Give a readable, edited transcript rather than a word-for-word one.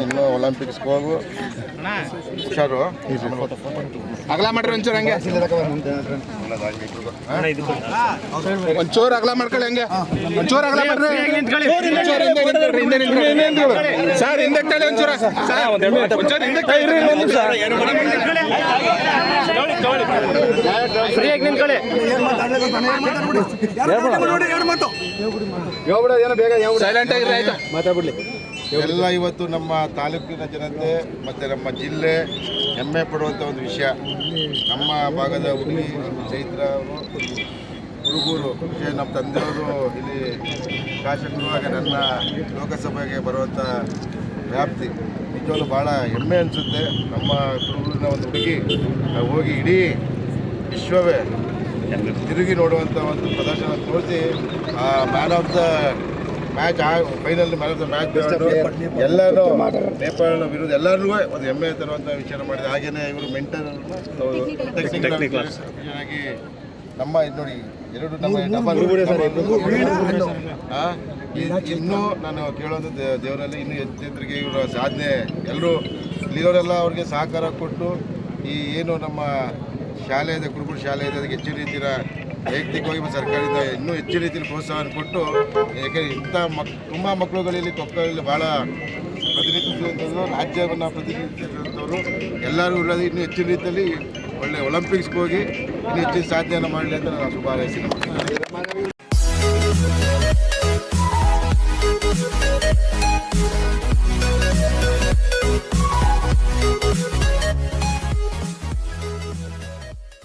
ಇನ್ನೂ ಒಲಿಂಪಿಕ್ಸ್ಗೆ ಹೋಗು ಹುಷಾರು. ಅಗಲ ಮಾಡ್ರಿ ಒಂಚೂರು ಹಂಗೆ, ಒಂಚೂರು ಅಗಲ ಮಾಡ್ಕೊಳ್ಳಿ ಹಂಗೆ, ಒಂಚೂರು ಅಗಲ ಮಾಡ್ರಿ ಸರ್. ಹಿಂದೆ ತಳಿ ಒಂಚೂರು ಫ್ರೀಯಾಗಿ ನಿಂತ್ಕೊಳ್ಳಿ. ಸೈಲೆಂಟ್ ಆಗಿರಿ ಆಯ್ತಾ, ಮಾತಾಡ್ಬಿಡ್ಲಿ. ಎಲ್ಲ ಇವತ್ತು ನಮ್ಮ ತಾಲೂಕಿನ ಜನತೆ ಮತ್ತು ನಮ್ಮ ಜಿಲ್ಲೆ ಹೆಮ್ಮೆ ಪಡುವಂಥ ಒಂದು ವಿಷಯ. ನಮ್ಮ ಭಾಗದ ಹುಡುಗಿ ಚೈತ್ರ ಅವರು ಹುಡುಗರು ನಮ್ಮ ತಂದೆಯವರು ಇಲ್ಲಿ ಶಾಸಕರು, ಹಾಗೆ ನನ್ನ ಲೋಕಸಭೆಗೆ ಬರುವಂಥ ವ್ಯಾಪ್ತಿ ನಿಜವಾಗ್ಲೂ ಭಾಳ ಹೆಮ್ಮೆ ಅನಿಸುತ್ತೆ. ನಮ್ಮ ಹುಡುಗರಿನ ಒಂದು ಹುಡುಗಿ ಹೋಗಿ ಇಡೀ ವಿಶ್ವವೇ ತಿರುಗಿ ನೋಡುವಂಥ ಒಂದು ಪ್ರದರ್ಶನ ತೋರಿಸಿ man of the match final man of the match ಎಲ್ಲರೂ ನೇಪಾಳ ವಿರುದ್ಧ ಎಲ್ಲರಿಗೂ ಒಂದು ಹೆಮ್ಮೆ ತರುವಂಥ ವಿಚಾರ ಮಾಡಿದೆ. ಹಾಗೆಯೇ ಇವರು ಮೆಂಟಲ್ ಆಗಿ ನಮ್ಮ ಇದು ನೋಡಿ ಎರಡು ಇನ್ನೂ ನಾನು ಕೇಳೋದು ದೇವರಲ್ಲಿ ಇನ್ನೂ ಹೆಚ್ಚೆತ್ತರಿಗೆ ಇವರ ಸಾಧನೆ ಎಲ್ಲರೂ ಇಲ್ಲಿಯವರೆಲ್ಲ ಅವ್ರಿಗೆ ಸಹಕಾರ ಕೊಟ್ಟು ಈ ಏನು ನಮ್ಮ ಶಾಲೆ ಇದೆ, ಕುರುಬೂರು ಶಾಲೆ ಇದೆ, ಅದಕ್ಕೆ ಹೆಚ್ಚಿನ ರೀತಿಯ ವೈಯಕ್ತಿಕವಾಗಿ ಸರ್ಕಾರದಿಂದ ಇನ್ನೂ ಹೆಚ್ಚಿನ ರೀತಿಯಲ್ಲಿ ಪ್ರೋತ್ಸಾಹವನ್ನು ಕೊಟ್ಟು, ಯಾಕೆಂದರೆ ಇಂಥ ತುಂಬ ಮಕ್ಕಳುಗಳಲ್ಲಿ ಕೊಕ್ಕಳಲ್ಲಿ ಭಾಳ ಪ್ರತಿನಿಧಿಸುವಂಥದ್ದು, ರಾಜ್ಯವನ್ನು ಪ್ರತಿನಿಧಿಸುವಂಥವ್ರು ಎಲ್ಲರೂ ಉಳ್ಳದು ಇನ್ನೂ ಹೆಚ್ಚಿನ ರೀತಿಯಲ್ಲಿ ಒಳ್ಳೆ ಒಲಿಂಪಿಕ್ಸ್ಗೆ ಹೋಗಿ ಇನ್ನೂ ಹೆಚ್ಚಿನ ಸಾಧನೆಯನ್ನು ಮಾಡಲಿ ಅಂತ ನಾನು ಶುಭ ಹಾರೈಸ್ತೀನಿ.